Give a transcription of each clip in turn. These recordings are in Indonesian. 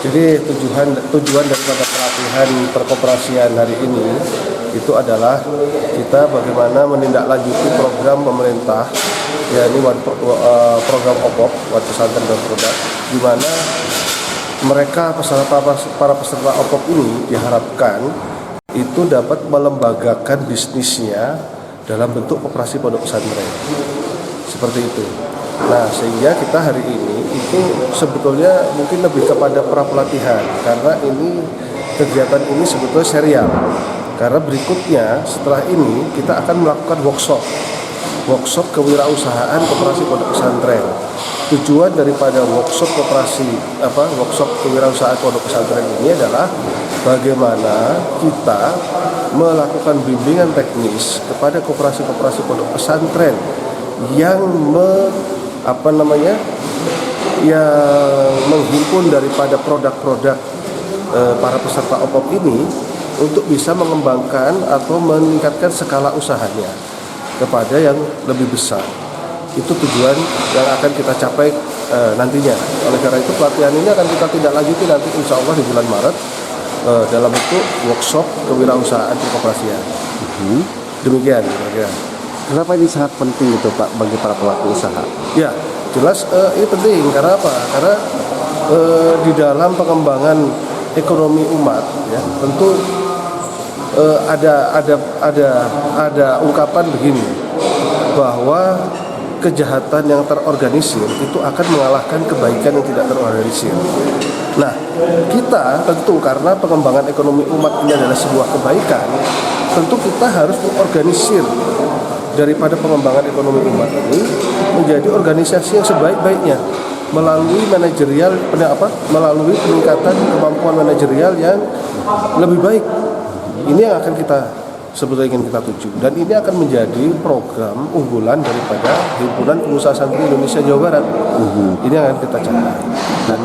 Jadi tujuan daripada pelatihan perkoperasian hari ini itu adalah kita bagaimana menindaklanjuti program pemerintah, yakni program OPOP, Wadah Pesantren dan Produk, di mana mereka para peserta OPOP ini diharapkan itu dapat melembagakan bisnisnya dalam bentuk koperasi pondok pesantren. Seperti itu. Nah, sehingga kita hari ini itu sebetulnya mungkin lebih kepada pra-pelatihan, karena ini kegiatan ini sebetulnya serial. Karena berikutnya setelah ini kita akan melakukan workshop kewirausahaan koperasi pondok pesantren. Tujuan daripada workshop kewirausahaan pondok pesantren ini adalah bagaimana kita melakukan bimbingan teknis kepada koperasi-koperasi pondok pesantren yang menghimpun daripada produk-produk para peserta OPOP ini untuk bisa mengembangkan atau meningkatkan skala usahanya kepada yang lebih besar. Itu tujuan yang akan kita capai nantinya. Oleh karena itu pelatihan ini akan kita tindak lanjuti nanti insya Allah di bulan Maret dalam bentuk workshop kewirausahaan koperasian. Demikian kira-kira. Kenapa ini sangat penting itu Pak bagi para pelaku usaha? Ya, jelas ini penting karena apa? Karena di dalam pengembangan ekonomi umat, ya tentu ada ungkapan begini bahwa kejahatan yang terorganisir itu akan mengalahkan kebaikan yang tidak terorganisir. Nah, kita tentu karena pengembangan ekonomi umat ini adalah sebuah kebaikan, tentu kita harus mengorganisir daripada pengembangan ekonomi umat ini menjadi organisasi yang sebaik-baiknya melalui melalui peningkatan kemampuan manajerial yang lebih baik. Ini yang akan kita sebetulnya ingin kita tuju, dan ini akan menjadi program unggulan daripada Himpunan Pengusaha Santri Indonesia Jawa Barat. Ini yang akan kita capai dan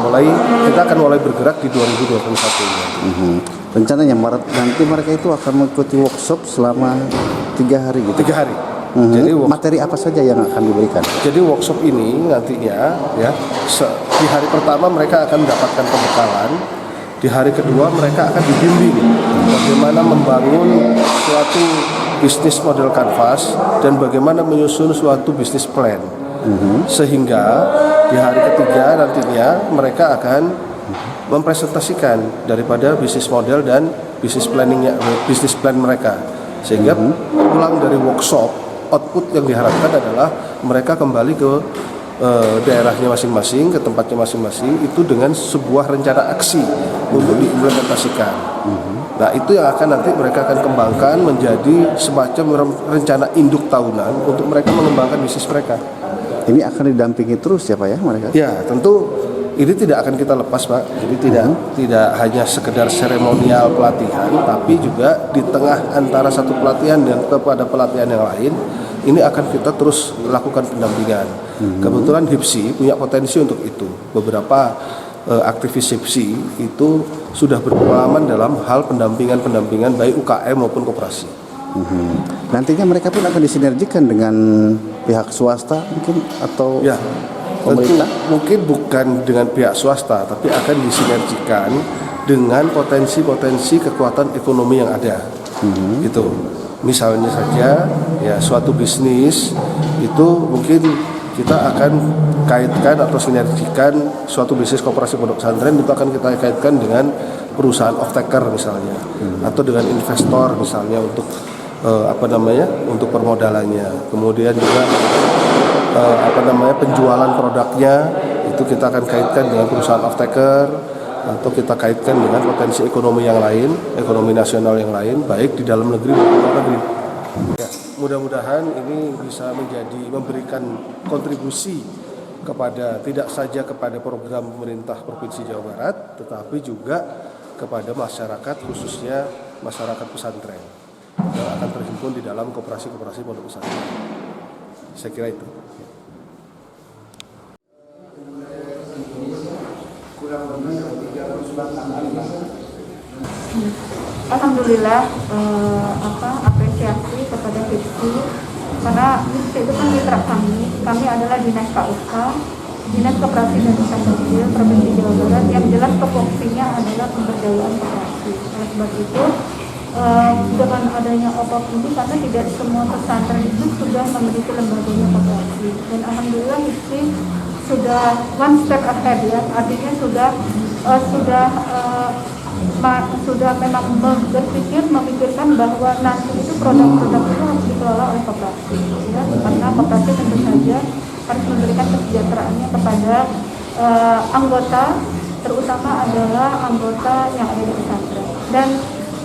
kita akan mulai bergerak di 2021 ini. Rencananya Maret nanti mereka itu akan mengikuti workshop selama 3 hari gitu. 3 hari. Jadi materi apa saja yang akan diberikan? Jadi workshop ini nantinya ya di hari pertama mereka akan mendapatkan pembekalan, di hari kedua mereka akan dibimbing bagaimana membangun suatu bisnis model kanvas dan bagaimana menyusun suatu bisnis plan. Sehingga di hari ketiga nantinya mereka akan mempresentasikan daripada bisnis model dan bisnis plan mereka. Sehingga pulang dari workshop, output yang diharapkan adalah mereka kembali ke daerahnya masing-masing, ke tempatnya masing-masing, itu dengan sebuah rencana aksi untuk diimplementasikan. Nah, itu yang akan nanti mereka akan kembangkan menjadi semacam rencana induk tahunan untuk mereka mengembangkan bisnis mereka. Ini akan didampingi terus ya Pak ya mereka? Ya, tentu ini tidak akan kita lepas Pak. Jadi tidak hanya sekedar seremonial pelatihan, tapi juga di tengah antara satu pelatihan dan kepada pelatihan yang lain, ini akan kita terus lakukan pendampingan. Kebetulan HIPSI punya potensi untuk itu. Beberapa aktivis HIPSI itu sudah berpengalaman dalam hal pendampingan baik UKM maupun koperasi. Nantinya mereka pun akan disinergikan dengan pihak swasta mungkin atau pemerintah? Tentu mungkin bukan dengan pihak swasta, tapi akan disinergikan dengan potensi-potensi kekuatan ekonomi yang ada. Gitu. Misalnya saja ya suatu bisnis itu mungkin kita akan kaitkan atau sinergikan suatu bisnis koperasi pondok pesantren itu akan kita kaitkan dengan perusahaan off-taker misalnya, atau dengan investor misalnya untuk untuk permodalannya. Kemudian juga penjualan produknya itu kita akan kaitkan dengan perusahaan off-taker, atau kita kaitkan dengan potensi ekonomi yang lain, ekonomi nasional yang lain, baik di dalam negeri maupun luar negeri. Ya, mudah-mudahan ini bisa memberikan kontribusi tidak saja kepada program pemerintah Provinsi Jawa Barat, tetapi juga kepada masyarakat, khususnya masyarakat pesantren yang akan terhimpun di dalam koperasi-koperasi pondok pesantren. Saya kira itu. Alhamdulillah apresiasi kepada HIPSI karena HIPSI itu kan mitra kami adalah dinas KUK Dinas Koperasi dan Usaha Kecil Provinsi Jawa Barat yang jelas tupoksinya adalah pemberdayaan koperasi. Oleh sebab itu dengan adanya OPOP ini, karena tidak semua pesantren itu sudah memiliki lembaganya koperasi, dan alhamdulillah ISPI sudah one step ahead ya, artinya sudah memang memikirkan bahwa nanti itu produk-produk itu harus dikelola oleh koperasi ya, karena koperasi tentu saja harus memberikan kesejahteraannya kepada anggota, terutama adalah anggota yang ada di pesantren. Dan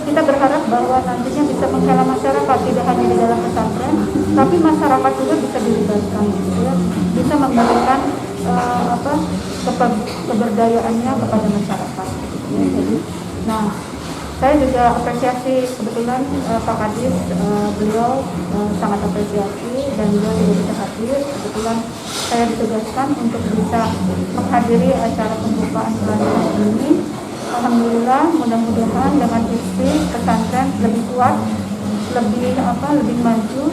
kita berharap bahwa nantinya bisa menghela masyarakat, tidak hanya di dalam pesantren, tapi masyarakat juga bisa dilibatkan, ya, bisa memberikan keberdayaannya kepada masyarakat. Ya, jadi, nah, saya juga apresiasi kebetulan Pak Kadis, beliau sangat apresiasi dan beliau juga bisa hadir. Kebetulan saya ditugaskan untuk bisa menghadiri acara pembukaan bulan ini. Alhamdulillah, mudah-mudahan dengan ISPI pesantren lebih kuat, lebih maju,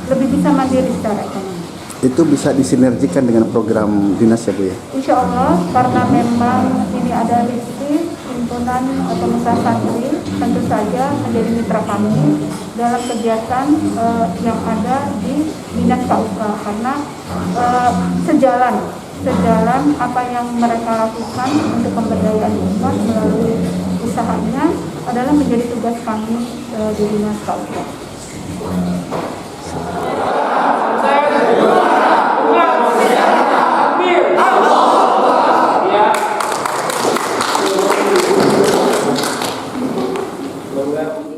lebih bisa mandiri secara ekonomi. Itu bisa disinergikan dengan program dinas ya Bu ya? Insya Allah, karena memang ini ada ISPI, himpunan pengusaha santri, tentu saja menjadi mitra kami dalam kegiatan yang ada di Dinas KUK, karena sejalan apa yang mereka lakukan untuk pemberdayaan umat melalui usahanya adalah menjadi tugas kami di Dinas KUK. Semoga